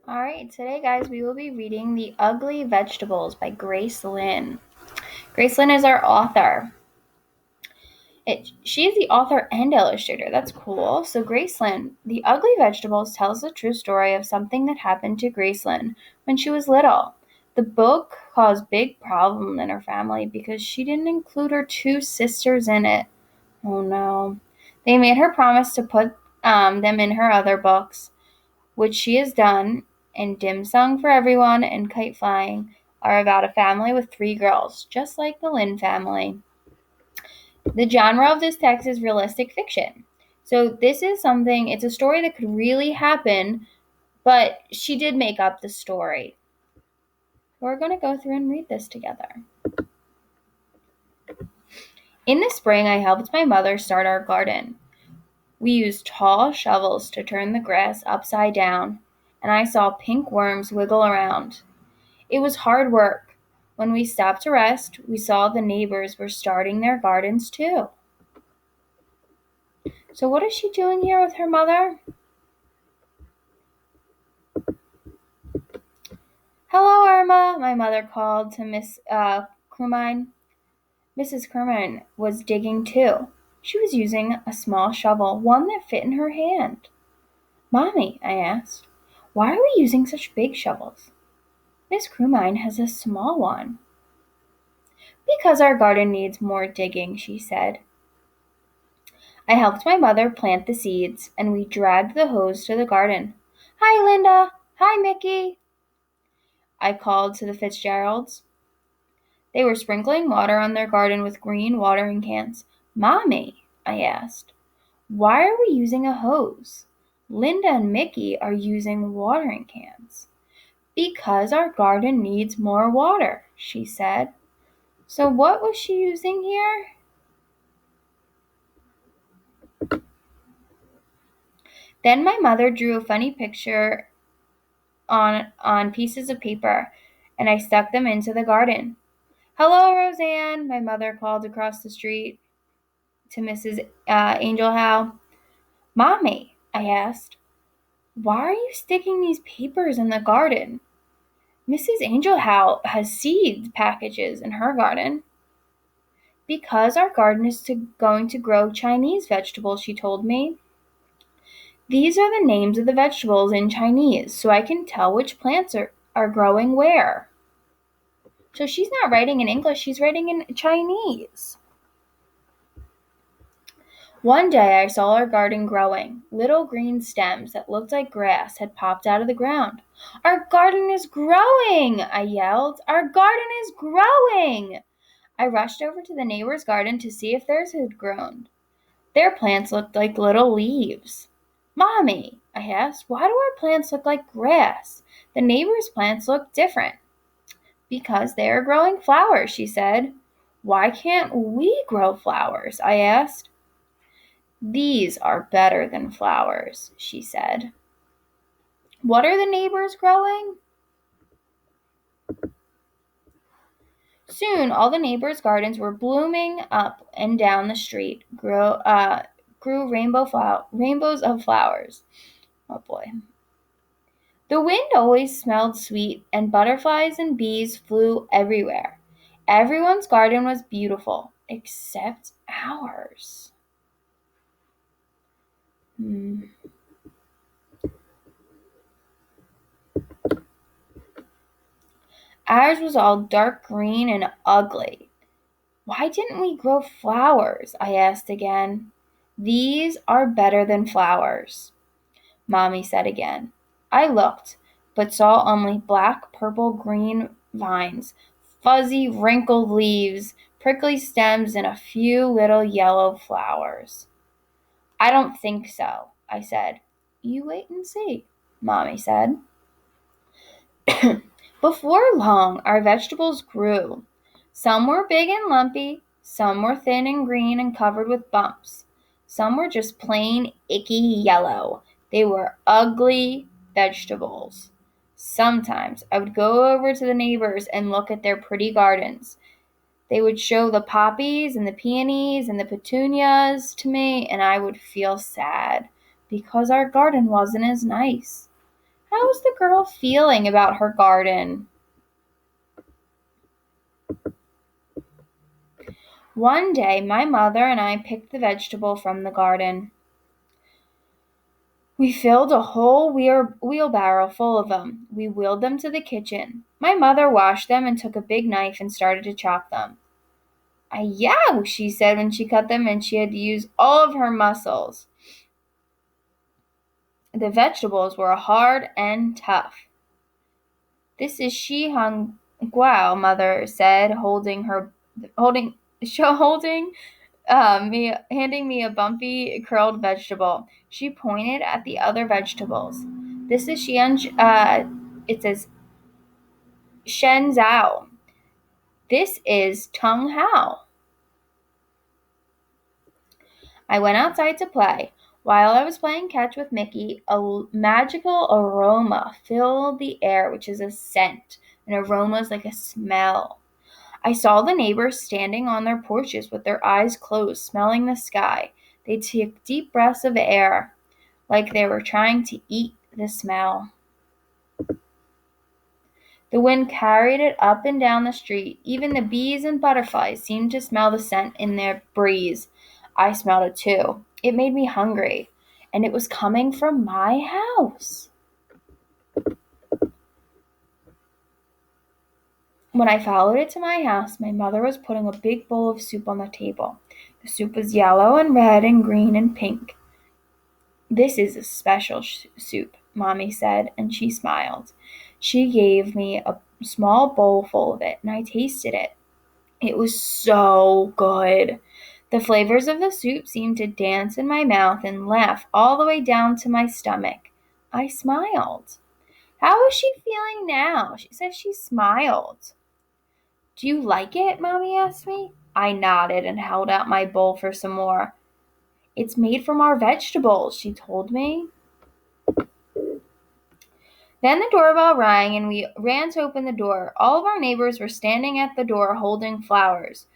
All right, today, guys, we will be reading The Ugly Vegetables by Grace Lin. Grace Lin is our author. She is the author and illustrator. That's cool. So, Grace Lin, The Ugly Vegetables tells the true story of something that happened to Grace Lin when she was little. The book caused big problems in her family because she didn't include her two sisters in it. Oh no. They made her promise to put them in her other books, which she has done, and Dim Sum for Everyone and Kite Flying are about a family with three girls, just like the Lin family. The genre of this text is realistic fiction. So this is it's a story that could really happen, but she did make up the story. We're going to go through and read this together. In the spring, I helped my mother start our garden. We used tall shovels to turn the grass upside down, and I saw pink worms wiggle around. It was hard work. When we stopped to rest, we saw the neighbors were starting their gardens too. So what is she doing here with her mother? Hello, Irma, my mother called to Miss Crumine. Mrs. Crumine was digging too. She was using a small shovel, one that fit in her hand. Mommy, I asked, why are we using such big shovels? Miss Crumine has a small one. Because our garden needs more digging, she said. I helped my mother plant the seeds, and we dragged the hose to the garden. Hi, Linda. Hi, Mickey, I called to the Fitzgeralds. They were sprinkling water on their garden with green watering cans. Mommy, I asked, why are we using a hose? Linda and Mickey are using watering cans. Because our garden needs more water, she said. So what was she using here? Then my mother drew a funny picture on pieces of paper, and I stuck them into the garden. Hello, Roseanne, my mother called across the street to Mrs. Angel Howe. Mommy, I asked, why are you sticking these papers in the garden? Mrs. Angel Howe has seed packages in her garden. Because our garden is going to grow Chinese vegetables, she told me. These are the names of the vegetables in Chinese, so I can tell which plants are growing where. So she's not writing in English, she's writing in Chinese. One day I saw our garden growing. Little green stems that looked like grass had popped out of the ground. Our garden is growing, I yelled. Our garden is growing. I rushed over to the neighbor's garden to see if theirs had grown. Their plants looked like little leaves. Mommy, I asked, why do our plants look like grass? The neighbor's plants look different. Because they are growing flowers, she said. Why can't we grow flowers? I asked. These are better than flowers, she said. What are the neighbors growing? Soon all the neighbors' gardens were blooming up and down the street, grew rainbows of flowers. Oh boy. The wind always smelled sweet, and butterflies and bees flew everywhere. Everyone's garden was beautiful, except ours. Ours was all dark green and ugly. Why didn't we grow flowers? I asked again. These are better than flowers, Mommy said again. I looked, but saw only black, purple, green vines, fuzzy, wrinkled leaves, prickly stems, and a few little yellow flowers. I don't think so, I said. You wait and see, Mommy said. Before long, our vegetables grew. Some were big and lumpy, some were thin and green and covered with bumps. Some were just plain icky yellow. They were ugly vegetables. Sometimes I would go over to the neighbors and look at their pretty gardens. They would show the poppies and the peonies and the petunias to me, and I would feel sad because our garden wasn't as nice. How was the girl feeling about her garden? One day, my mother and I picked the vegetable from the garden. We filled a whole wheelbarrow full of them. We wheeled them to the kitchen. My mother washed them and took a big knife and started to chop them. Yow, she said when she cut them, and she had to use all of her muscles. The vegetables were hard and tough. This is Shi Hung Guao, mother said, handing me a bumpy, curled vegetable. She pointed at the other vegetables. This is it says Shen Zhao. This is Tung Hao. I went outside to play. While I was playing catch with Mickey, a magical aroma filled the air, which is a scent. An aroma is like a smell. I saw the neighbors standing on their porches with their eyes closed, smelling the sky. They took deep breaths of air, like they were trying to eat the smell. The wind carried it up and down the street. Even the bees and butterflies seemed to smell the scent in their breeze. I smelled it too. It made me hungry, and it was coming from my house. When I followed it to my house, my mother was putting a big bowl of soup on the table. The soup was yellow and red and green and pink. This is a special soup, Mommy said, and she smiled. She gave me a small bowl full of it, and I tasted it. It was so good. The flavors of the soup seemed to dance in my mouth and laugh all the way down to my stomach. I smiled. How is she feeling now? She says she smiled. Do you like it? Mommy asked me. I nodded and held out my bowl for some more. It's made from our vegetables, she told me. Then the doorbell rang and we ran to open the door. All of our neighbors were standing at the door holding flowers.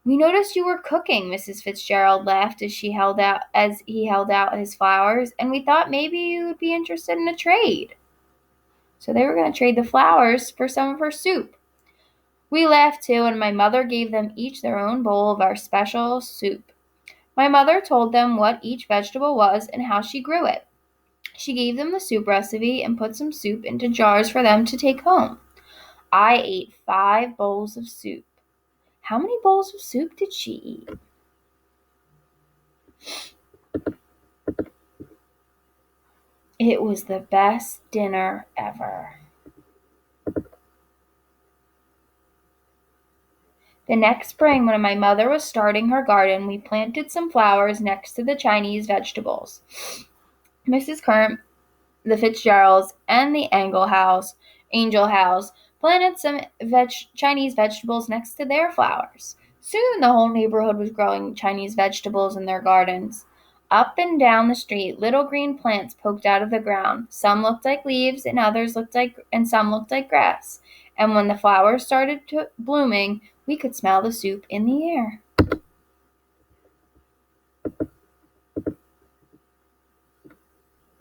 We noticed you were cooking, Mrs. Fitzgerald laughed as he held out his flowers, and we thought maybe you would be interested in a trade. So they were going to trade the flowers for some of her soup. We laughed too, and my mother gave them each their own bowl of our special soup. My mother told them what each vegetable was and how she grew it. She gave them the soup recipe and put some soup into jars for them to take home. I ate 5 bowls of soup. How many bowls of soup did she eat? It was the best dinner ever. The next spring, when my mother was starting her garden, we planted some flowers next to the Chinese vegetables. Mrs. Kerr, the Fitzgeralds, and the Angel House planted some Chinese vegetables next to their flowers. Soon the whole neighborhood was growing Chinese vegetables in their gardens. Up and down the street, little green plants poked out of the ground. Some looked like leaves, and some looked like grass. And when the flowers started blooming, we could smell the soup in the air.